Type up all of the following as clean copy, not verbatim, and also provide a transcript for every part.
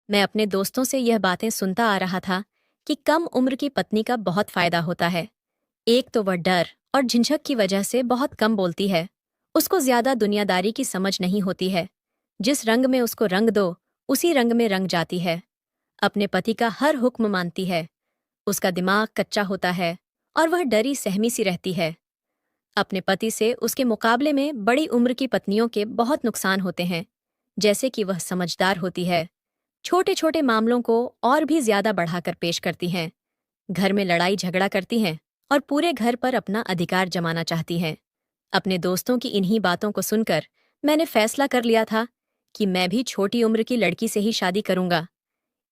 मैं अपने दोस्तों से यह बातें सुनता आ रहा था कि कम उम्र की पत्नी का बहुत फायदा होता है। एक तो वह डर और झिझक की वजह से बहुत कम बोलती है। उसको ज्यादा दुनियादारी की समझ नहीं होती है। जिस रंग में उसको रंग दो, उसी रंग में रंग जाती है। अपने पति का हर हुक्म मानती है। उसका दिमाग कच्चा होता है और वह डरी सहमी सी रहती है। अपने पति से उसके मुकाबले में बड़ी उम्र की पत्नियों के बहुत नुकसान होते हैं। जैसे कि वह समझदार होती है, छोटे छोटे मामलों को और भी ज्यादा बढ़ाकर पेश करती हैं, घर में लड़ाई झगड़ा करती हैं और पूरे घर पर अपना अधिकार जमाना चाहती हैं। अपने दोस्तों की इन्हीं बातों को सुनकर मैंने फैसला कर लिया था कि मैं भी छोटी उम्र की लड़की से ही शादी करूंगा।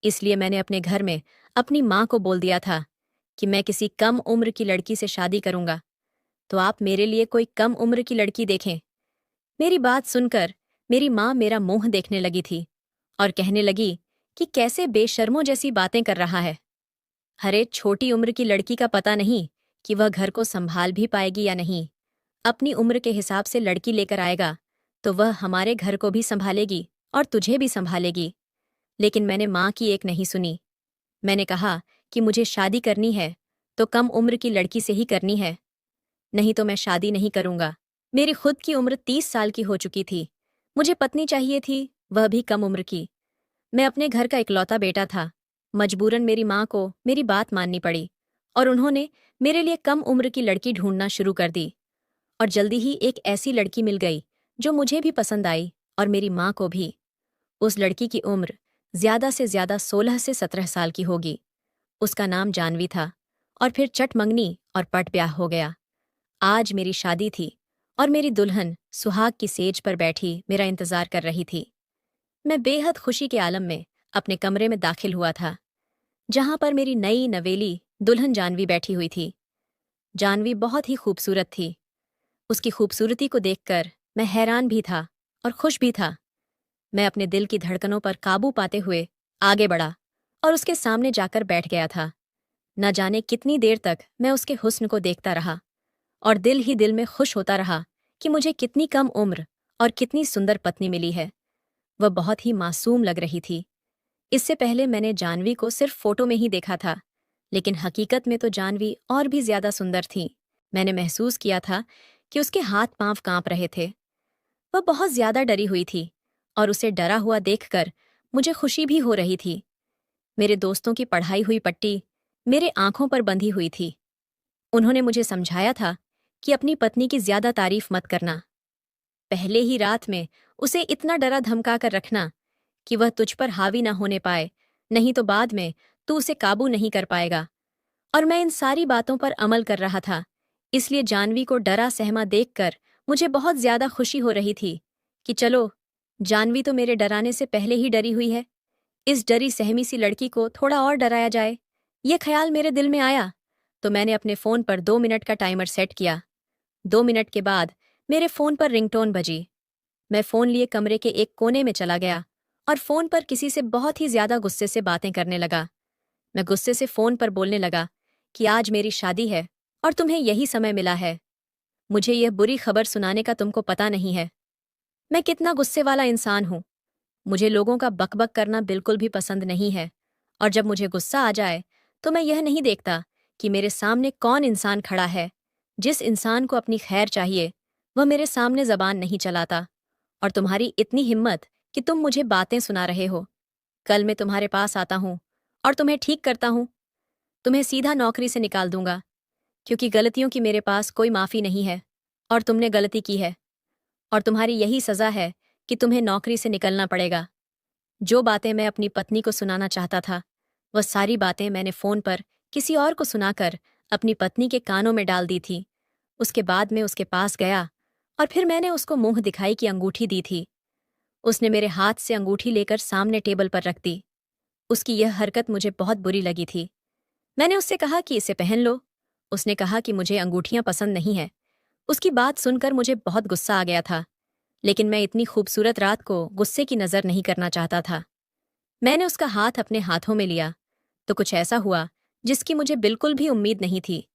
इसलिए मैंने अपने घर में अपनी माँ को बोल दिया था कि मैं किसी कम उम्र की लड़की से शादी करूंगा, तो आप मेरे लिए कोई कम उम्र की लड़की देखें। मेरी बात सुनकर मेरी माँ मेरा मुंह देखने लगी थी और कहने लगी कि कैसे बेशर्मों जैसी बातें कर रहा है। हरे छोटी उम्र की लड़की का पता नहीं कि वह घर को संभाल भी पाएगी या नहीं। अपनी उम्र के हिसाब से लड़की लेकर आएगा तो वह हमारे घर को भी संभालेगी और तुझे भी संभालेगी। लेकिन मैंने माँ की एक नहीं सुनी। मैंने कहा कि मुझे शादी करनी है तो कम उम्र की लड़की से ही करनी है, नहीं तो मैं शादी नहीं करूंगा। मेरी खुद की उम्र 30 साल की हो चुकी थी। मुझे पत्नी चाहिए थी, वह भी कम उम्र की। मैं अपने घर का इकलौता बेटा था। मजबूरन मेरी माँ को मेरी बात माननी पड़ी और उन्होंने मेरे लिए कम उम्र की लड़की ढूंढना शुरू कर दी। और जल्दी ही एक ऐसी लड़की मिल गई जो मुझे भी पसंद आई और मेरी माँ को भी। उस लड़की की उम्र ज्यादा से ज्यादा 16 से 17 साल की होगी। उसका नाम जानवी था और फिर चटमंगनी और पट ब्याह हो गया। आज मेरी शादी थी और मेरी दुल्हन सुहाग की सेज पर बैठी मेरा इंतजार कर रही थी। मैं बेहद खुशी के आलम में अपने कमरे में दाखिल हुआ था, जहां पर मेरी नई नवेली दुल्हन जानवी बैठी हुई थी। जानवी बहुत ही खूबसूरत थी। उसकी खूबसूरती को देखकर मैं हैरान भी था और खुश भी था। मैं अपने दिल की धड़कनों पर काबू पाते हुए आगे बढ़ा और उसके सामने जाकर बैठ गया था। न जाने कितनी देर तक मैं उसके हुस्न को देखता रहा और दिल ही दिल में खुश होता रहा कि मुझे कितनी कम उम्र और कितनी सुंदर पत्नी मिली है। वह बहुत ही मासूम लग रही थी। इससे पहले मैंने जानवी को सिर्फ फोटो में ही देखा था, लेकिन हकीकत में तो जानवी और भी ज्यादा सुंदर थी। मैंने महसूस किया था कि उसके हाथ पांव कांप रहे थे। वह बहुत ज्यादा डरी हुई थी और उसे डरा हुआ देखकर मुझे खुशी भी हो रही थी। मेरे दोस्तों की पढ़ाई हुई पट्टी मेरे आंखों पर बंधी हुई थी। उन्होंने मुझे समझाया था कि अपनी पत्नी की ज्यादा तारीफ मत करना। पहले ही रात में उसे इतना डरा धमका कर रखना कि वह तुझ पर हावी न होने पाए, नहीं तो बाद में तू उसे काबू नहीं कर पाएगा। और मैं इन सारी बातों पर अमल कर रहा था। इसलिए जानवी को डरा सहमा देखकर मुझे बहुत ज्यादा खुशी हो रही थी कि चलो, जानवी तो मेरे डराने से पहले ही डरी हुई है, इस डरी सहमी सी लड़की को थोड़ा और डराया जाए। यह ख्याल मेरे दिल में आया तो मैंने अपने फोन पर 2 मिनट का टाइमर सेट किया। 2 मिनट के बाद मेरे फोन पर रिंगटोन बजी। मैं फोन लिए कमरे के एक कोने में चला गया और फोन पर किसी से बहुत ही ज्यादा गुस्से से बातें करने लगा। मैं गुस्से से फोन पर बोलने लगा कि आज मेरी शादी है और तुम्हें यही समय मिला है। मुझे यह बुरी खबर सुनाने का तुमको पता नहीं है। मैं कितना गुस्से वाला इंसान हूं। मुझे लोगों का बकबक करना बिल्कुल भी पसंद नहीं है। और जब मुझे गुस्सा आ जाए तो मैं यह नहीं देखता कि मेरे सामने कौन इंसान खड़ा है। जिस इंसान को अपनी खैर चाहिए वह मेरे सामने जबान नहीं चलाता। और तुम्हारी इतनी हिम्मत कि तुम मुझे बातें सुना रहे हो। कल मैं तुम्हारे पास आता हूं और तुम्हें ठीक करता हूं। तुम्हें सीधा नौकरी से निकाल दूंगा, क्योंकि गलतियों की मेरे पास कोई माफी नहीं है और तुमने गलती की है। और तुम्हारी यही सजा है कि तुम्हें नौकरी से निकलना पड़ेगा। जो बातें मैं अपनी पत्नी को सुनाना चाहता था, वह सारी बातें मैंने फोन पर किसी और को सुनाकर अपनी पत्नी के कानों में डाल दी थी। उसके बाद मैं उसके पास गया और फिर मैंने उसको मुंह दिखाई की अंगूठी दी थी। उसने मेरे हाथ से अंगूठी लेकर सामने टेबल पर रख दी। उसकी यह हरकत मुझे बहुत बुरी लगी थी। मैंने उससे कहा कि इसे पहन लो। उसने कहा कि मुझे अंगूठियां पसंद नहीं है। उसकी बात सुनकर मुझे बहुत गुस्सा आ गया था, लेकिन मैं इतनी खूबसूरत रात को गुस्से की नजर नहीं करना चाहता था। मैंने उसका हाथ अपने हाथों में लिया तो कुछ ऐसा हुआ जिसकी मुझे बिल्कुल भी उम्मीद नहीं थी।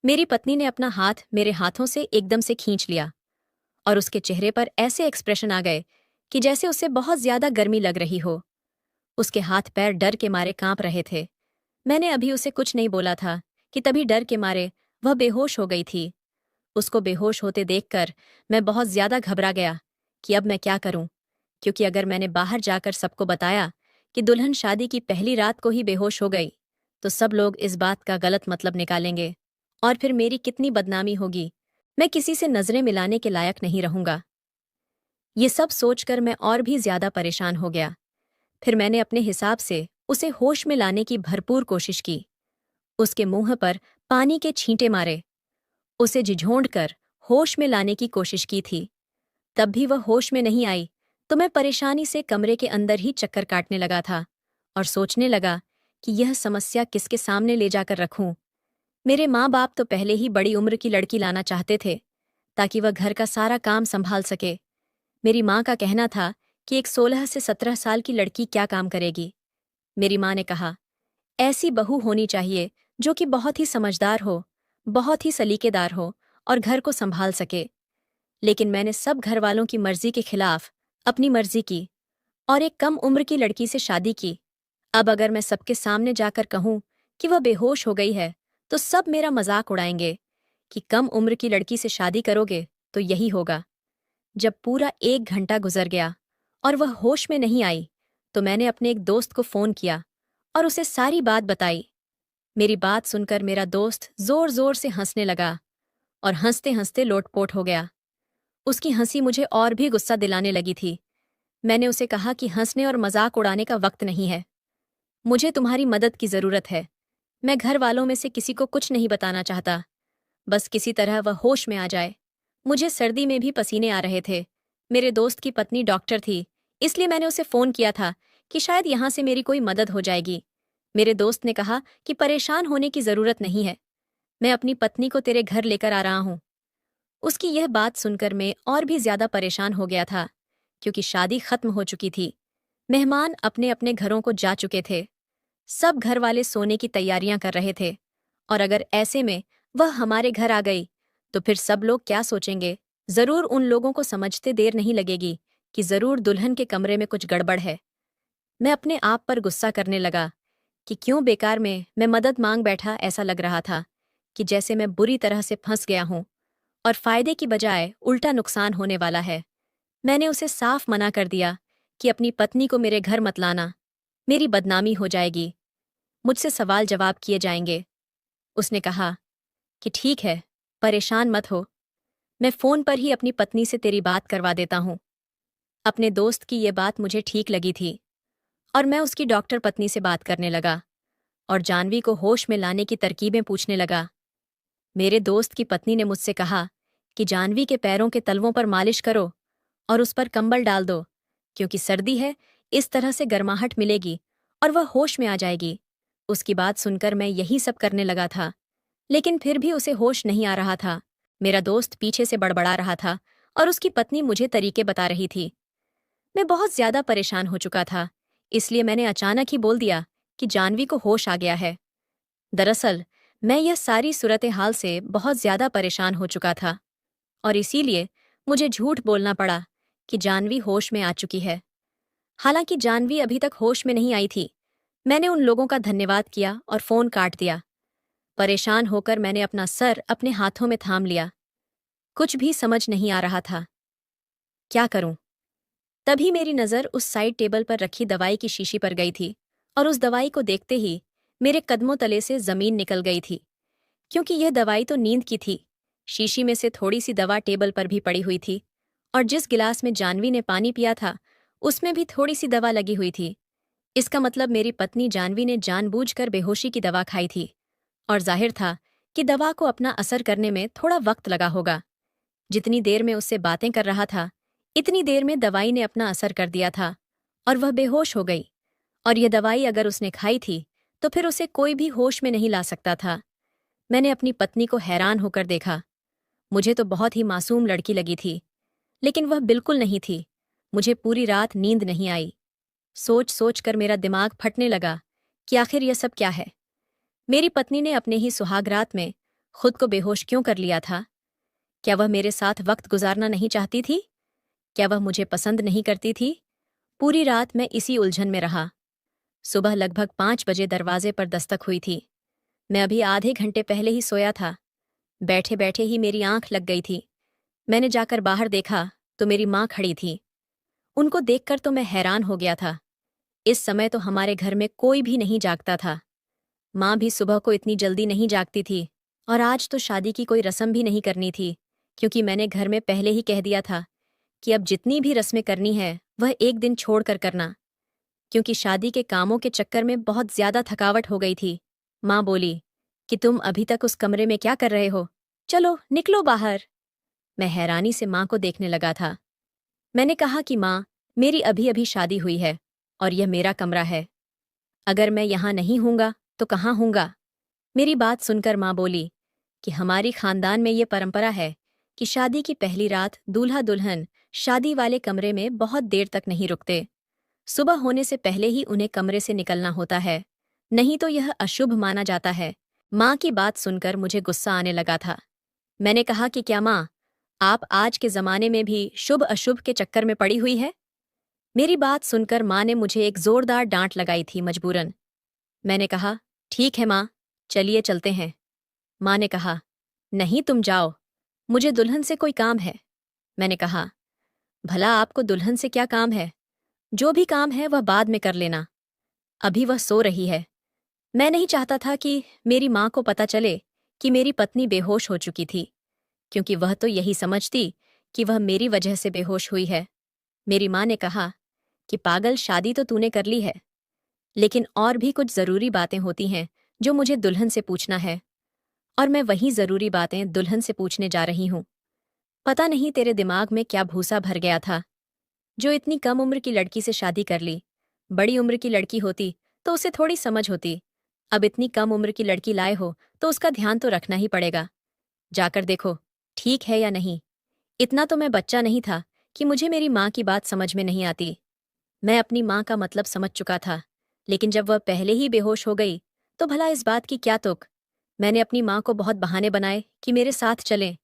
मेरी पत्नी ने अपना हाथ मेरे हाथों से एकदम से खींच लिया और उसके चेहरे पर ऐसे एक्सप्रेशन आ गए कि जैसे उसे बहुत ज्यादा गर्मी लग रही हो। उसके हाथ पैर डर के मारे कांप रहे थे। मैंने अभी उसे कुछ नहीं बोला था कि तभी डर के मारे वह बेहोश हो गई थी। उसको बेहोश होते देखकर मैं बहुत ज्यादा घबरा गया कि अब मैं क्या करूं, क्योंकि अगर मैंने बाहर जाकर सबको बताया कि दुल्हन शादी की पहली रात को ही बेहोश हो गई, तो सब लोग इस बात का गलत मतलब निकालेंगे और फिर मेरी कितनी बदनामी होगी। मैं किसी से नजरें मिलाने के लायक नहीं रहूंगा। ये सब सोचकर मैं और भी ज्यादा परेशान हो गया। फिर मैंने अपने हिसाब से उसे होश में लाने की भरपूर कोशिश की। उसके मुंह पर पानी के छींटे मारे, उसे झिझोंड कर होश में लाने की कोशिश की थी। तब भी वह होश में नहीं आई, तो मैं परेशानी से कमरे के अंदर ही चक्कर काटने लगा था और सोचने लगा कि यह समस्या किसके सामने ले जाकर रखूं। मेरे माँ बाप तो पहले ही बड़ी उम्र की लड़की लाना चाहते थे ताकि वह घर का सारा काम संभाल सके। मेरी माँ का कहना था कि एक 16 से 17 साल की लड़की क्या काम करेगी। मेरी माँ ने कहा, ऐसी बहू होनी चाहिए जो कि बहुत ही समझदार हो, बहुत ही सलीकेदार हो और घर को संभाल सके। लेकिन मैंने सब घरवालों की मर्जी के खिलाफ अपनी मर्जी की और एक कम उम्र की लड़की से शादी की। अब अगर मैं सबके सामने जाकर कहूं कि वह बेहोश हो गई है, तो सब मेरा मजाक उड़ाएंगे कि कम उम्र की लड़की से शादी करोगे तो यही होगा। जब पूरा 1 घंटा गुजर गया और वह होश में नहीं आई, तो मैंने अपने एक दोस्त को फोन किया और उसे सारी बात बताई। मेरी बात सुनकर मेरा दोस्त जोर जोर से हंसने लगा और हंसते हंसते लोटपोट हो गया। उसकी हंसी मुझे और भी गुस्सा दिलाने लगी थी। मैंने उसे कहा कि हंसने और मजाक उड़ाने का वक्त नहीं है। मुझे तुम्हारी मदद की जरूरत है। मैं घर वालों में से किसी को कुछ नहीं बताना चाहता। बस किसी तरह वह होश में आ जाए। मुझे सर्दी में भी पसीने आ रहे थे। मेरे दोस्त की पत्नी डॉक्टर थी, इसलिए मैंने उसे फोन किया था कि शायद यहां से मेरी कोई मदद हो जाएगी। मेरे दोस्त ने कहा कि परेशान होने की जरूरत नहीं है, मैं अपनी पत्नी को तेरे घर लेकर आ रहा हूं। उसकी यह बात सुनकर मैं और भी ज्यादा परेशान हो गया था, क्योंकि शादी खत्म हो चुकी थी। मेहमान अपने अपने घरों को जा चुके थे। सब घर वाले सोने की तैयारियां कर रहे थे और अगर ऐसे में वह हमारे घर आ गई, तो फिर सब लोग क्या सोचेंगे। जरूर उन लोगों को समझते देर नहीं लगेगी कि जरूर दुल्हन के कमरे में कुछ गड़बड़ है। मैं अपने आप पर गुस्सा करने लगा कि क्यों बेकार में मैं मदद मांग बैठा। ऐसा लग रहा था कि जैसे मैं बुरी तरह से फंस गया हूं और फायदे की बजाय उल्टा नुकसान होने वाला है। मैंने उसे साफ मना कर दिया कि अपनी पत्नी को मेरे घर मत लाना, मेरी बदनामी हो जाएगी, मुझसे सवाल जवाब किए जाएंगे। उसने कहा कि ठीक है, परेशान मत हो, मैं फोन पर ही अपनी पत्नी से तेरी बात करवा देता हूं। अपने दोस्त की ये बात मुझे ठीक लगी थी और मैं उसकी डॉक्टर पत्नी से बात करने लगा और जानवी को होश में लाने की तरकीबें पूछने लगा। मेरे दोस्त की पत्नी ने मुझसे कहा कि जानवी के पैरों के तलवों पर मालिश करो और उस पर कंबल डाल दो, क्योंकि सर्दी है, इस तरह से गर्माहट मिलेगी और वह होश में आ जाएगी। उसकी बात सुनकर मैं यही सब करने लगा था, लेकिन फिर भी उसे होश नहीं आ रहा था। मेरा दोस्त पीछे से बड़बड़ा रहा था और उसकी पत्नी मुझे तरीके बता रही थी। मैं बहुत ज्यादा परेशान हो चुका था, इसलिए मैंने अचानक ही बोल दिया कि जानवी को होश आ गया है। दरअसल मैं यह सारी सूरत हाल से बहुत ज्यादा परेशान हो चुका था और इसीलिए मुझे झूठ बोलना पड़ा कि जानवी होश में आ चुकी है। हालांकि जानवी अभी तक होश में नहीं आई थी। मैंने उन लोगों का धन्यवाद किया और फोन काट दिया। परेशान होकर मैंने अपना सर अपने हाथों में थाम लिया। कुछ भी समझ नहीं आ रहा था, क्या करूं। तभी मेरी नजर उस साइड टेबल पर रखी दवाई की शीशी पर गई थी और उस दवाई को देखते ही मेरे कदमों तले से जमीन निकल गई थी, क्योंकि यह दवाई तो नींद की थी। शीशी में से थोड़ी सी दवा टेबल पर भी पड़ी हुई थी और जिस गिलास में जानवी ने पानी पिया था, उसमें भी थोड़ी सी दवा लगी हुई थी। इसका मतलब मेरी पत्नी जानवी ने जानबूझकर बेहोशी की दवा खाई थी और जाहिर था कि दवा को अपना असर करने में थोड़ा वक्त लगा होगा। जितनी देर में उससे बातें कर रहा था, इतनी देर में दवाई ने अपना असर कर दिया था और वह बेहोश हो गई। और यह दवाई अगर उसने खाई थी, तो फिर उसे कोई भी होश में नहीं ला सकता था। मैंने अपनी पत्नी को हैरान होकर देखा। मुझे तो बहुत ही मासूम लड़की लगी थी, लेकिन वह बिल्कुल नहीं थी। मुझे पूरी रात नींद नहीं आई। सोच सोच कर मेरा दिमाग फटने लगा कि आखिर यह सब क्या है। मेरी पत्नी ने अपने ही सुहागरात में खुद को बेहोश क्यों कर लिया था? क्या वह मेरे साथ वक्त गुजारना नहीं चाहती थी? क्या वह मुझे पसंद नहीं करती थी? पूरी रात मैं इसी उलझन में रहा। सुबह लगभग 5 बजे दरवाजे पर दस्तक हुई थी। मैं अभी आधे घंटे पहले ही सोया था। बैठे बैठे ही मेरी आंख लग गई थी। मैंने जाकर बाहर देखा तो मेरी माँ खड़ी थी। उनको देखकर तो मैं हैरान हो गया था। इस समय तो हमारे घर में कोई भी नहीं जागता था। माँ भी सुबह को इतनी जल्दी नहीं जागती थी, और आज तो शादी की कोई रस्म भी नहीं करनी थी, क्योंकि मैंने घर में पहले ही कह दिया था कि अब जितनी भी रस्में करनी है वह एक दिन छोड़कर करना, क्योंकि शादी के कामों के चक्कर में बहुत ज्यादा थकावट हो गई थी। माँ बोली कि तुम अभी तक उस कमरे में क्या कर रहे हो? चलो निकलो बाहर। मैं हैरानी से माँ को देखने लगा था। मैंने कहा कि माँ, मेरी अभी अभी शादी हुई है और यह मेरा कमरा है। अगर मैं यहाँ नहीं हूँगा तो कहाँ हूँगा? मेरी बात सुनकर माँ बोली कि हमारी खानदान में ये परंपरा है कि शादी की पहली रात दूल्हा दुल्हन शादी वाले कमरे में बहुत देर तक नहीं रुकते। सुबह होने से पहले ही उन्हें कमरे से निकलना होता है, नहीं तो यह अशुभ माना जाता है। माँ की बात सुनकर मुझे गुस्सा आने लगा था। मैंने कहा कि क्या माँ, आप आज के जमाने में भी शुभ अशुभ के चक्कर में पड़ी हुई है? मेरी बात सुनकर माँ ने मुझे एक जोरदार डांट लगाई थी मजबूरन। मैंने कहा, ठीक है माँ, चलिए चलते हैं। माँ ने कहा, नहीं तुम जाओ, मुझे दुल्हन से कोई काम है। मैंने कहा, भला आपको दुल्हन से क्या काम है? जो भी काम है वह बाद में कर लेना, अभी वह सो रही है। मैं नहीं चाहता था कि मेरी माँ को पता चले कि मेरी पत्नी बेहोश हो चुकी थी, क्योंकि वह तो यही समझती कि वह मेरी वजह से बेहोश हुई है। मेरी माँ ने कहा कि पागल, शादी तो तूने कर ली है, लेकिन और भी कुछ जरूरी बातें होती हैं जो मुझे दुल्हन से पूछना है, और मैं वही जरूरी बातें दुल्हन से पूछने जा रही हूँ। पता नहीं तेरे दिमाग में क्या भूसा भर गया था, जो इतनी कम उम्र की लड़की से शादी कर ली। बड़ी उम्र की लड़की होती तो उसे थोड़ी समझ होती। अब इतनी कम उम्र की लड़की लाए हो तो उसका ध्यान तो रखना ही पड़ेगा। जाकर देखो ठीक है या नहीं। इतना तो मैं बच्चा नहीं था कि मुझे मेरी माँ की बात समझ में नहीं आती। मैं अपनी माँ का मतलब समझ चुका था, लेकिन जब वह पहले ही बेहोश हो गई तो भला इस बात की क्या तुक। मैंने अपनी माँ को बहुत बहाने बनाए कि मेरे साथ चलें।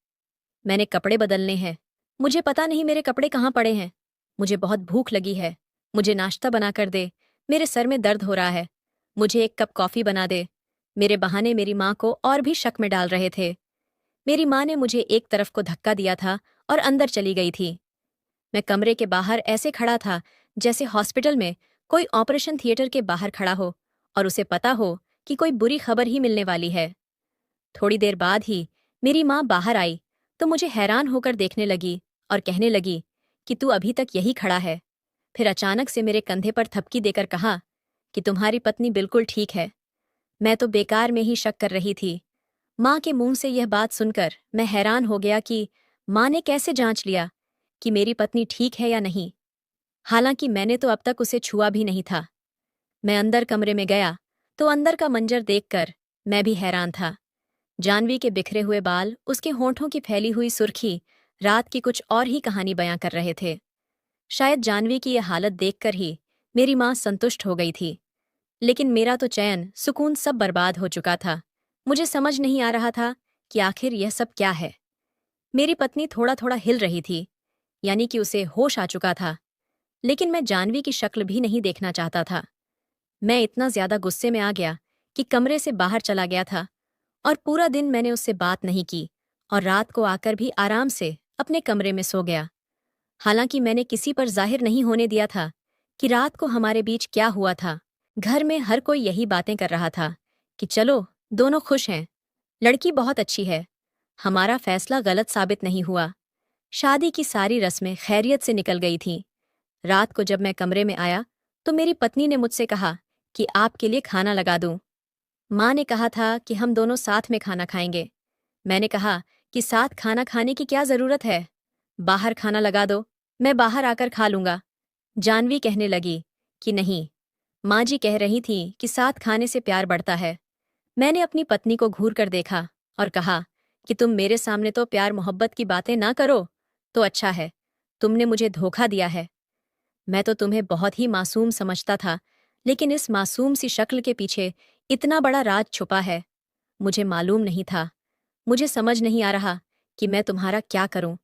मैंने कपड़े बदलने हैं, मुझे पता नहीं मेरे कपड़े कहाँ पड़े हैं। मुझे बहुत भूख लगी है, मुझे नाश्ता बना कर दे। मेरे सर में दर्द हो रहा है, मुझे एक कप कॉफी बना दे। मेरे बहाने मेरी माँ को और भी शक में डाल रहे थे। मेरी माँ ने मुझे एक तरफ को धक्का दिया था और अंदर चली गई थी। मैं कमरे के बाहर ऐसे खड़ा था जैसे हॉस्पिटल में कोई ऑपरेशन थिएटर के बाहर खड़ा हो और उसे पता हो कि कोई बुरी खबर ही मिलने वाली है। थोड़ी देर बाद ही मेरी माँ बाहर आई तो मुझे हैरान होकर देखने लगी और कहने लगी कि तू अभी तक यही खड़ा है। फिर अचानक से मेरे कंधे पर थपकी देकर कहा कि तुम्हारी पत्नी बिल्कुल ठीक है। मैं तो बेकार में ही शक कर रही थी। माँ के मुंह से यह बात सुनकर मैं हैरान हो गया कि माँ ने कैसे जांच लिया कि मेरी पत्नी ठीक है या नहीं, हालांकि मैंने तो अब तक उसे छुआ भी नहीं था। मैं अंदर कमरे में गया तो अंदर का मंजर देखकर मैं भी हैरान था। जानवी के बिखरे हुए बाल, उसके होंठों की फैली हुई सुर्खी रात की कुछ और ही कहानी बयां कर रहे थे। शायद जानवी की यह हालत देखकर ही मेरी माँ संतुष्ट हो गई थी, लेकिन मेरा तो चैन सुकून सब बर्बाद हो चुका था। मुझे समझ नहीं आ रहा था कि आखिर यह सब क्या है। मेरी पत्नी थोड़ा थोड़ा हिल रही थी, यानी कि उसे होश आ चुका था, लेकिन मैं जानवी की शक्ल भी नहीं देखना चाहता था। मैं इतना ज्यादा गुस्से में आ गया कि कमरे से बाहर चला गया था, और पूरा दिन मैंने उससे बात नहीं की और रात को आकर भी आराम से अपने कमरे में सो गया। हालांकि मैंने किसी पर जाहिर नहीं होने दिया था कि रात को हमारे बीच क्या हुआ था। घर में हर कोई यही बातें कर रहा था कि चलो दोनों खुश हैं, लड़की बहुत अच्छी है, हमारा फैसला गलत साबित नहीं हुआ। शादी की सारी रस्में खैरियत से निकल गई थीं। रात को जब मैं कमरे में आया तो मेरी पत्नी ने मुझसे कहा कि आपके लिए खाना लगा दूं। माँ ने कहा था कि हम दोनों साथ में खाना खाएंगे। मैंने कहा कि साथ खाना खाने की क्या जरूरत है, बाहर खाना लगा दो, मैं बाहर आकर खा लूंगा। जानवी कहने लगी कि नहीं, माँ जी कह रही थी कि साथ खाने से प्यार बढ़ता है। मैंने अपनी पत्नी को घूर कर देखा और कहा कि तुम मेरे सामने तो प्यार मोहब्बत की बातें ना करो तो अच्छा है, तुमने मुझे धोखा दिया है। मैं तो तुम्हें बहुत ही मासूम समझता था, लेकिन इस मासूम सी शक्ल के पीछे इतना बड़ा राज छुपा है। मुझे मालूम नहीं था। मुझे समझ नहीं आ रहा कि मैं तुम्हारा क्या करूं।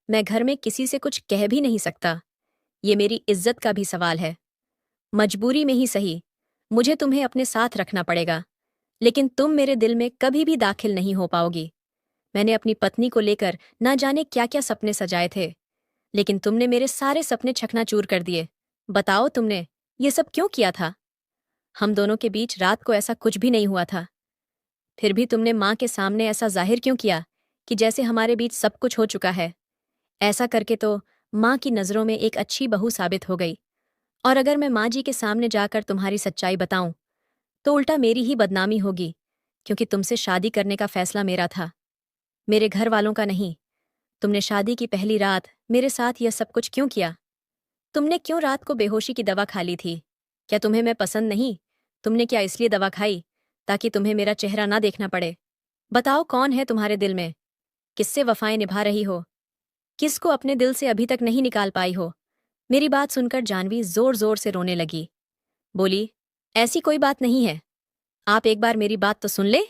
मैं घर में किसी से कुछ कह भी नहीं सकता। ये मेरी इज्जत का भी सवाल है। मजबूरी में ही सही, मुझे तुम्हें अपने साथ रखना पड़ेगा, लेकिन तुम मेरे दिल में कभी भी दाखिल नहीं हो पाओगी। मैंने अपनी पत्नी को लेकर ना जाने क्या क्या सपने सजाए थे, लेकिन तुमने मेरे सारे सपने चकनाचूर कर दिए। बताओ तुमने ये सब क्यों किया था? हम दोनों के बीच रात को ऐसा कुछ भी नहीं हुआ था। फिर भी तुमने माँ के सामने ऐसा जाहिर क्यों किया कि जैसे हमारे बीच सब कुछ हो चुका है? ऐसा करके तो माँ की नज़रों में एक अच्छी बहू साबित हो गई, और अगर मैं माँ जी के सामने जाकर तुम्हारी सच्चाई बताऊं तो उल्टा मेरी ही बदनामी होगी, क्योंकि तुमसे शादी करने का फैसला मेरा था, मेरे घर वालों का नहीं। तुमने शादी की पहली रात मेरे साथ यह सब कुछ क्यों किया? तुमने क्यों रात को बेहोशी की दवा खा ली थी? क्या तुम्हें मैं पसंद नहीं? तुमने क्या इसलिए दवा खाई ताकि तुम्हें मेरा चेहरा ना देखना पड़े? बताओ, कौन है तुम्हारे दिल में? किससे वफाएं निभा रही हो? किसको अपने दिल से अभी तक नहीं निकाल पाई हो? मेरी बात सुनकर जानवी जोर जोर से रोने लगी। बोली, ऐसी कोई बात नहीं है, आप एक बार मेरी बात तो सुन ले।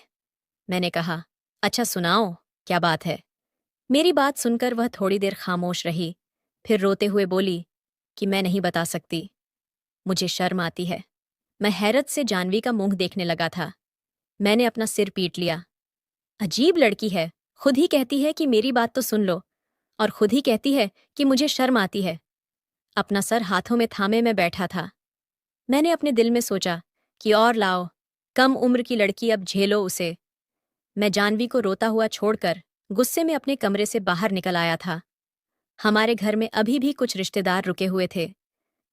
मैंने कहा, अच्छा सुनाओ, क्या बात है? मेरी बात सुनकर वह थोड़ी देर खामोश रही, फिर रोते हुए बोली कि मैं नहीं बता सकती, मुझे शर्म आती है। मैं हैरत से जानवी का मुंह देखने लगा था। मैंने अपना सिर पीट लिया। अजीब लड़की है, खुद ही कहती है कि मेरी बात तो सुन लो, और खुद ही कहती है कि मुझे शर्म आती है। अपना सर हाथों में थामे मैं बैठा था। मैंने अपने दिल में सोचा कि और लाओ, कम उम्र की लड़की, अब झेलो उसे। मैं जानवी को रोता हुआ छोड़कर गुस्से में अपने कमरे से बाहर निकल आया था। हमारे घर में अभी भी कुछ रिश्तेदार रुके हुए थे।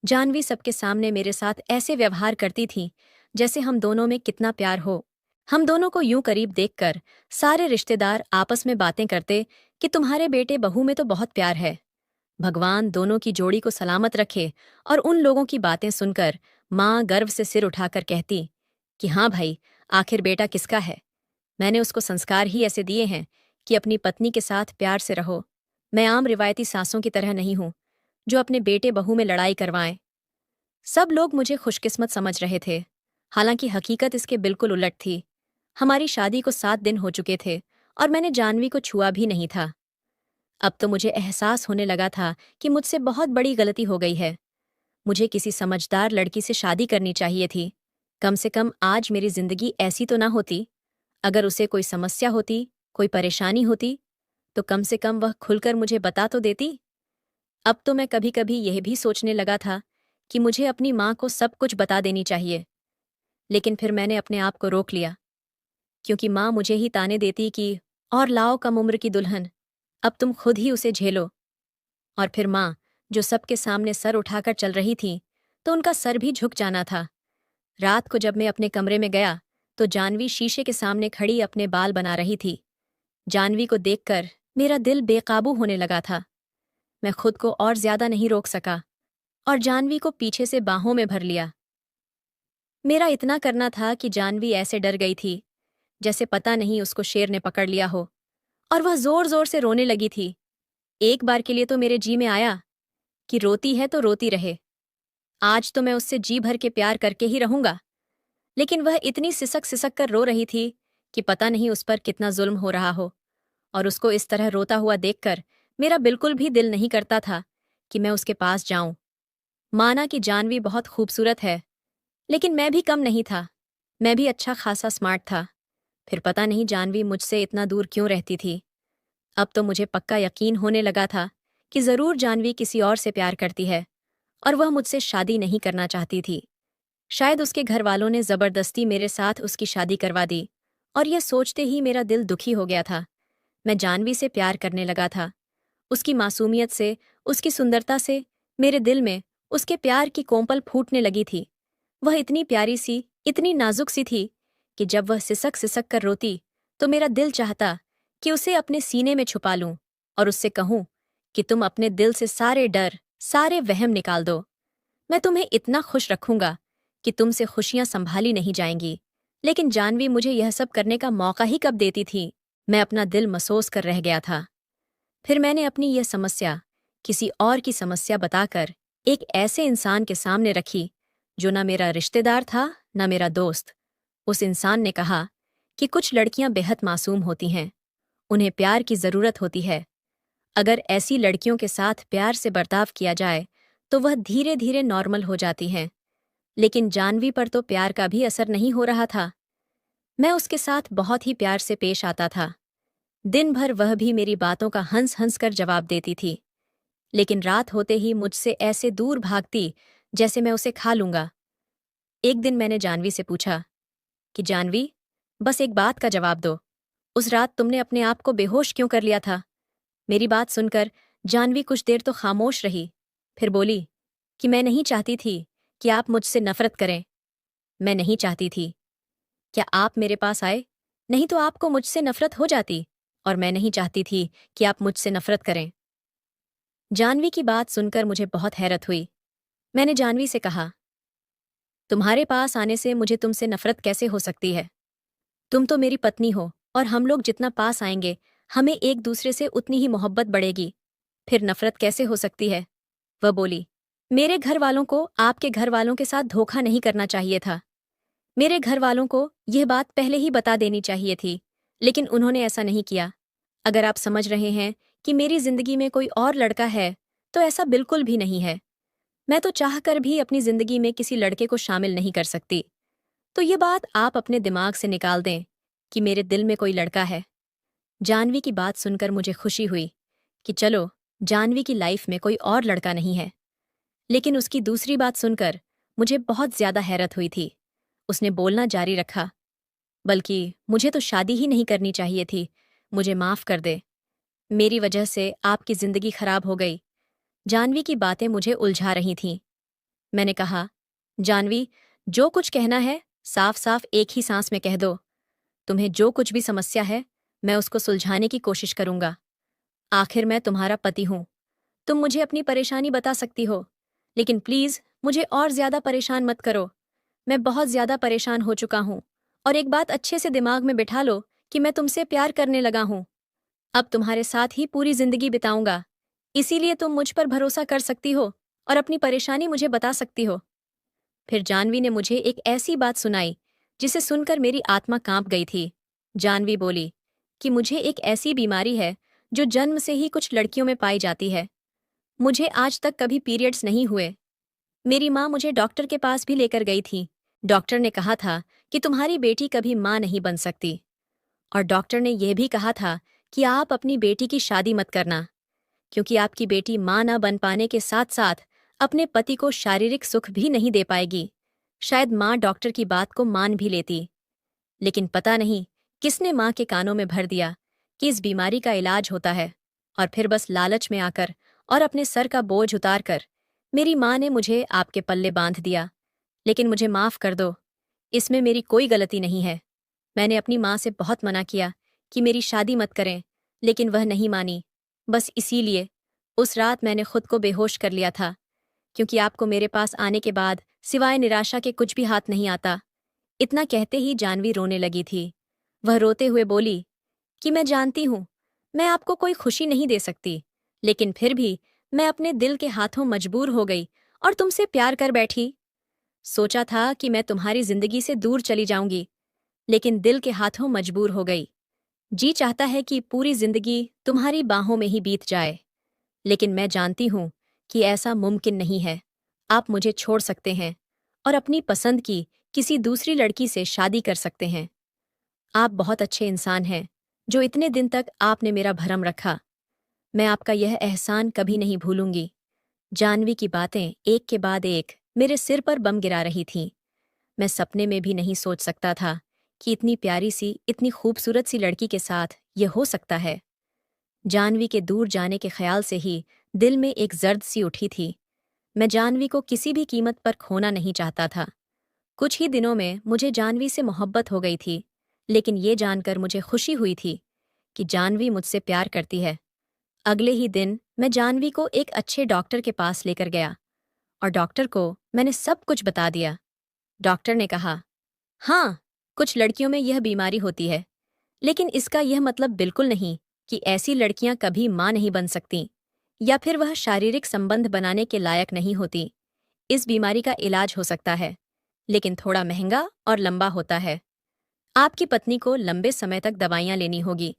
जानवी सबके सामने मेरे साथ ऐसे व्यवहार करती थी जैसे हम दोनों में कितना प्यार हो। हम दोनों को यूं करीब देखकर सारे रिश्तेदार आपस में बातें करते कि तुम्हारे बेटे बहू में तो बहुत प्यार है। भगवान दोनों की जोड़ी को सलामत रखे। और उन लोगों की बातें सुनकर माँ गर्व से सिर उठाकर कहती कि हाँ भाई, आखिर बेटा किसका है? मैंने उसको संस्कार ही ऐसे दिए हैं कि अपनी पत्नी के साथ प्यार से रहो। मैं आम रिवायती सासों की तरह नहीं हूं जो अपने बेटे बहू में लड़ाई करवाएं। सब लोग मुझे खुशकिस्मत समझ रहे थे, हालांकि हकीकत इसके बिल्कुल उलट थी। हमारी शादी को 7 दिन हो चुके थे और मैंने जानवी को छुआ भी नहीं था। अब तो मुझे एहसास होने लगा था कि मुझसे बहुत बड़ी गलती हो गई है। मुझे किसी समझदार लड़की से शादी करनी चाहिए थी। कम से कम आज मेरी जिंदगी ऐसी तो ना होती। अगर उसे कोई समस्या होती, कोई परेशानी होती, तो कम से कम वह खुलकर मुझे बता तो देती। अब तो मैं कभी कभी यह भी सोचने लगा था कि मुझे अपनी माँ को सब कुछ बता देनी चाहिए, लेकिन फिर मैंने अपने आप को रोक लिया, क्योंकि माँ मुझे ही ताने देती कि और लाओ कम उम्र की दुल्हन, अब तुम खुद ही उसे झेलो। और फिर माँ, जो सबके सामने सर उठाकर चल रही थी, तो उनका सर भी झुक जाना था। रात को जब मैं अपने कमरे में गया तो जानवी शीशे के सामने खड़ी अपने बाल बना रही थी। जानवी को देखकर मेरा दिल बेकाबू होने लगा था। मैं खुद को और ज्यादा नहीं रोक सका और जानवी को पीछे से बाहों में भर लिया। मेरा इतना करना था कि जानवी ऐसे डर गई थी जैसे पता नहीं उसको शेर ने पकड़ लिया हो, और वह जोर जोर से रोने लगी थी। एक बार के लिए तो मेरे जी में आया कि रोती है तो रोती रहे, आज तो मैं उससे जी भर के प्यार करके ही रहूंगा। लेकिन वह इतनी सिसक सिसक कर रो रही थी कि पता नहीं उस पर कितना जुल्म हो रहा हो, और उसको इस तरह रोता हुआ देखकर मेरा बिल्कुल भी दिल नहीं करता था कि मैं उसके पास जाऊं। माना कि जानवी बहुत खूबसूरत है, लेकिन मैं भी कम नहीं था। मैं भी अच्छा खासा स्मार्ट था। फिर पता नहीं जानवी मुझसे इतना दूर क्यों रहती थी। अब तो मुझे पक्का यकीन होने लगा था कि जरूर जानवी किसी और से प्यार करती है और वह मुझसे शादी नहीं करना चाहती थी। शायद उसके घर वालों ने जबरदस्ती मेरे साथ उसकी शादी करवा दी, और यह सोचते ही मेरा दिल दुखी हो गया था। मैं जानवी से प्यार करने लगा था। उसकी मासूमियत से, उसकी सुंदरता से मेरे दिल में उसके प्यार की कोंपल फूटने लगी थी। वह इतनी प्यारी सी, इतनी नाजुक सी थी कि जब वह सिसक सिसक कर रोती तो मेरा दिल चाहता कि उसे अपने सीने में छुपा लूं और उससे कहूं कि तुम अपने दिल से सारे डर, सारे वहम निकाल दो। मैं तुम्हें इतना खुश रखूंगा कि तुमसे खुशियां संभाली नहीं जाएंगी। लेकिन जानवी मुझे यह सब करने का मौका ही कब देती थी? मैं अपना दिल मसोस कर रह गया था। फिर मैंने अपनी यह समस्या किसी और की समस्या बताकर एक ऐसे इंसान के सामने रखी जो न मेरा रिश्तेदार था, न मेरा दोस्त। उस इंसान ने कहा कि कुछ लड़कियां बेहद मासूम होती हैं, उन्हें प्यार की जरूरत होती है। अगर ऐसी लड़कियों के साथ प्यार से बर्ताव किया जाए तो वह धीरे धीरे नॉर्मल हो जाती हैं। लेकिन जानवी पर तो प्यार का भी असर नहीं हो रहा था। मैं उसके साथ बहुत ही प्यार से पेश आता था। दिन भर वह भी मेरी बातों का हंस हंस कर जवाब देती थी, लेकिन रात होते ही मुझसे ऐसे दूर भागती जैसे मैं उसे खा लूंगा। एक दिन मैंने जानवी से पूछा कि जानवी, बस एक बात का जवाब दो। उस रात तुमने अपने आप को बेहोश क्यों कर लिया था? मेरी बात सुनकर जानवी कुछ देर तो खामोश रही, फिर बोली कि मैं नहीं चाहती थी कि आप मुझसे नफरत करें। मैं नहीं चाहती थी। क्या आप मेरे पास आए? नहीं तो आपको मुझसे नफरत हो जाती, और मैं नहीं चाहती थी कि आप मुझसे नफरत करें। जानवी की बात सुनकर मुझे बहुत हैरत हुई। मैंने जानवी से कहा, तुम्हारे पास आने से मुझे तुमसे नफरत कैसे हो सकती है? तुम तो मेरी पत्नी हो, और हम लोग जितना पास आएंगे हमें एक दूसरे से उतनी ही मोहब्बत बढ़ेगी। फिर नफरत कैसे हो सकती है? वह बोली, मेरे घर वालों को आपके घर वालों के साथ धोखा नहीं करना चाहिए था। मेरे घर वालों को यह बात पहले ही बता देनी चाहिए थी, लेकिन उन्होंने ऐसा नहीं किया। अगर आप समझ रहे हैं कि मेरी जिंदगी में कोई और लड़का है, तो ऐसा बिल्कुल भी नहीं है। मैं तो चाहकर भी अपनी जिंदगी में किसी लड़के को शामिल नहीं कर सकती। तो ये बात आप अपने दिमाग से निकाल दें कि मेरे दिल में कोई लड़का है। जानवी की बात सुनकर मुझे खुशी हुई कि चलो, जानवी की लाइफ में कोई और लड़का नहीं है। लेकिन उसकी दूसरी बात सुनकर मुझे बहुत ज्यादा हैरत हुई थी। उसने बोलना जारी रखा, बल्कि मुझे तो शादी ही नहीं करनी चाहिए थी। मुझे माफ कर दे। मेरी वजह से आपकी जिंदगी खराब हो गई। जानवी की बातें मुझे उलझा रही थीं। मैंने कहा, जानवी, जो कुछ कहना है साफ साफ एक ही सांस में कह दो। तुम्हें जो कुछ भी समस्या है, मैं उसको सुलझाने की कोशिश करूंगा। आखिर मैं तुम्हारा पति हूं। तुम मुझे अपनी परेशानी बता सकती हो, लेकिन प्लीज मुझे और ज्यादा परेशान मत करो। मैं बहुत ज्यादा परेशान हो चुका हूं, और एक बात अच्छे से दिमाग में बिठा लो कि मैं तुमसे प्यार करने लगा हूं। अब तुम्हारे साथ ही पूरी जिंदगी बिताऊंगा। इसीलिए तुम मुझ पर भरोसा कर सकती हो और अपनी परेशानी मुझे बता सकती हो। फिर जानवी ने मुझे एक ऐसी बात सुनाई जिसे सुनकर मेरी आत्मा कांप गई थी। जानवी बोली कि मुझे एक ऐसी बीमारी है जो जन्म से ही कुछ लड़कियों में पाई जाती है। मुझे आज तक कभी पीरियड्स नहीं हुए। मेरी माँ मुझे डॉक्टर के पास भी लेकर गई थी। डॉक्टर ने कहा था कि तुम्हारी बेटी कभी माँ नहीं बन सकती, और डॉक्टर ने यह भी कहा था कि आप अपनी बेटी की शादी मत करना, क्योंकि आपकी बेटी माँ न बन पाने के साथ साथ अपने पति को शारीरिक सुख भी नहीं दे पाएगी। शायद माँ डॉक्टर की बात को मान भी लेती, लेकिन पता नहीं किसने माँ के कानों में भर दिया कि इस बीमारी का इलाज होता है, और फिर बस लालच में आकर और अपने सर का बोझ उतार कर मेरी माँ ने मुझे आपके पल्ले बांध दिया। लेकिन मुझे माफ कर दो, इसमें मेरी कोई गलती नहीं है। मैंने अपनी माँ से बहुत मना किया कि मेरी शादी मत करें, लेकिन वह नहीं मानी। बस इसीलिए उस रात मैंने खुद को बेहोश कर लिया था, क्योंकि आपको मेरे पास आने के बाद सिवाय निराशा के कुछ भी हाथ नहीं आता। इतना कहते ही जानवी रोने लगी थी। वह रोते हुए बोली कि मैं जानती हूं मैं आपको कोई खुशी नहीं दे सकती, लेकिन फिर भी मैं अपने दिल के हाथों मजबूर हो गई और तुमसे प्यार कर बैठी। सोचा था कि मैं तुम्हारी जिंदगी से दूर चली जाऊंगी, लेकिन दिल के हाथों मजबूर हो गई। जी चाहता है कि पूरी जिंदगी तुम्हारी बाहों में ही बीत जाए, लेकिन मैं जानती हूं कि ऐसा मुमकिन नहीं है। आप मुझे छोड़ सकते हैं और अपनी पसंद की किसी दूसरी लड़की से शादी कर सकते हैं। आप बहुत अच्छे इंसान हैं, जो इतने दिन तक आपने मेरा भरम रखा। मैं आपका यह एहसान कभी नहीं भूलूंगी। जानवी की बातें एक के बाद एक मेरे सिर पर बम गिरा रही थीं। मैं सपने में भी नहीं सोच सकता था कि इतनी प्यारी सी, इतनी खूबसूरत सी लड़की के साथ ये हो सकता है। जानवी के दूर जाने के ख्याल से ही दिल में एक जर्द सी उठी थी। मैं जानवी को किसी भी कीमत पर खोना नहीं चाहता था। कुछ ही दिनों में मुझे जानवी से मोहब्बत हो गई थी, लेकिन ये जानकर मुझे खुशी हुई थी कि जानवी मुझसे प्यार करती है। अगले ही दिन मैं जानवी को एक अच्छे डॉक्टर के पास लेकर गया, और डॉक्टर को मैंने सब कुछ बता दिया। डॉक्टर ने कहा, हाँ, कुछ लड़कियों में यह बीमारी होती है, लेकिन इसका यह मतलब बिल्कुल नहीं कि ऐसी लड़कियां कभी मां नहीं बन सकती, या फिर वह शारीरिक संबंध बनाने के लायक नहीं होती। इस बीमारी का इलाज हो सकता है, लेकिन थोड़ा महंगा और लंबा होता है। आपकी पत्नी को लंबे समय तक दवाइयां लेनी होगी।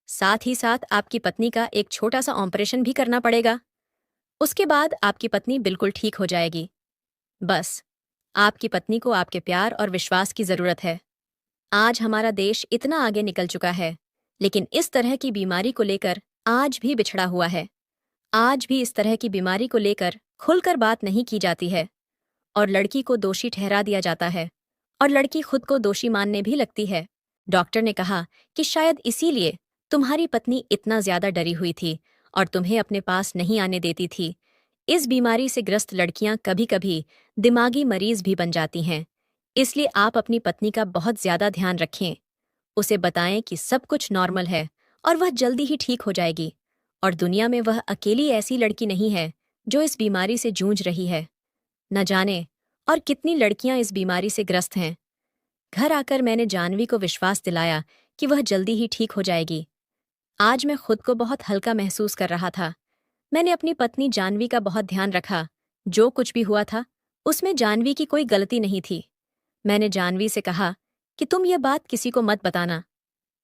साथ ही साथ आपकी पत्नी का एक छोटा सा ऑपरेशन भी करना पड़ेगा। उसके बाद आपकी पत्नी बिल्कुल ठीक हो जाएगी। बस, आपकी पत्नी को आपके प्यार और विश्वास की जरूरत है। आज हमारा देश इतना आगे निकल चुका है, लेकिन इस तरह की बीमारी को लेकर आज भी बिछड़ा हुआ है। आज भी इस तरह की बीमारी को लेकर खुलकर बात नहीं की जाती है और लड़की को दोषी ठहरा दिया जाता है और लड़की खुद को दोषी मानने भी लगती है। डॉक्टर ने कहा कि शायद इसीलिए तुम्हारी पत्नी इतना ज्यादा डरी हुई थी और तुम्हें अपने पास नहीं आने देती थी। इस बीमारी से ग्रस्त लड़कियां कभी कभी दिमागी मरीज भी बन जाती हैं। इसलिए आप अपनी पत्नी का बहुत ज्यादा ध्यान रखें। उसे बताएं कि सब कुछ नॉर्मल है और वह जल्दी ही ठीक हो जाएगी और दुनिया में वह अकेली ऐसी लड़की नहीं है जो इस बीमारी से जूझ रही है। न जाने और कितनी लड़कियां इस बीमारी से ग्रस्त हैं। घर आकर मैंने जानवी को विश्वास दिलाया कि वह जल्दी ही ठीक हो जाएगी। आज मैं खुद को बहुत हल्का महसूस कर रहा था। मैंने अपनी पत्नी जानवी का बहुत ध्यान रखा। जो कुछ भी हुआ था उसमें जानवी की कोई गलती नहीं थी। मैंने जानवी से कहा कि तुम ये बात किसी को मत बताना।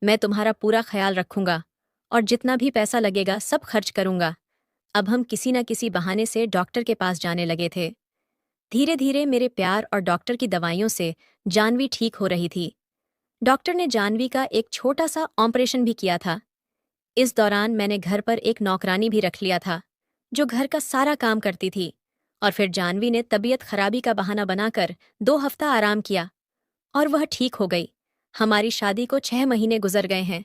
मैं तुम्हारा पूरा ख्याल रखूंगा और जितना भी पैसा लगेगा सब खर्च करूंगा। अब हम किसी न किसी बहाने से डॉक्टर के पास जाने लगे थे। धीरे धीरे मेरे प्यार और डॉक्टर की दवाइयों से जानवी ठीक हो रही थी। डॉक्टर ने जानवी का एक छोटा सा ऑपरेशन भी किया था। इस दौरान मैंने घर पर एक नौकरानी भी रख लिया था जो घर का सारा काम करती थी। और फिर जानवी ने तबीयत खराबी का बहाना बनाकर 2 हफ्ता आराम किया और वह ठीक हो गई। हमारी शादी को 6 महीने गुजर गए हैं।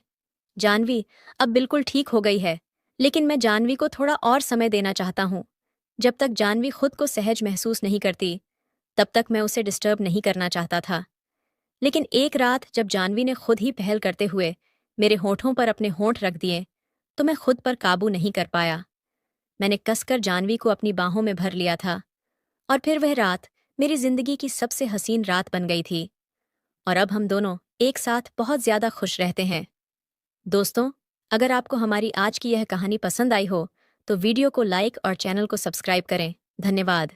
जानवी अब बिल्कुल ठीक हो गई है, लेकिन मैं जानवी को थोड़ा और समय देना चाहता हूँ। जब तक जानवी खुद को सहज महसूस नहीं करती, तब तक मैं उसे डिस्टर्ब नहीं करना चाहता था। लेकिन एक रात जब जानवी ने खुद ही पहल करते हुए मेरे होठों पर अपने होंठ रख दिए, तो मैं खुद पर काबू नहीं कर पाया। मैंने कसकर जानवी को अपनी बाहों में भर लिया था और फिर वह रात मेरी जिंदगी की सबसे हसीन रात बन गई थी। और अब हम दोनों एक साथ बहुत ज्यादा खुश रहते हैं। दोस्तों, अगर आपको हमारी आज की यह कहानी पसंद आई हो तो वीडियो को लाइक और चैनल को सब्सक्राइब करें। धन्यवाद।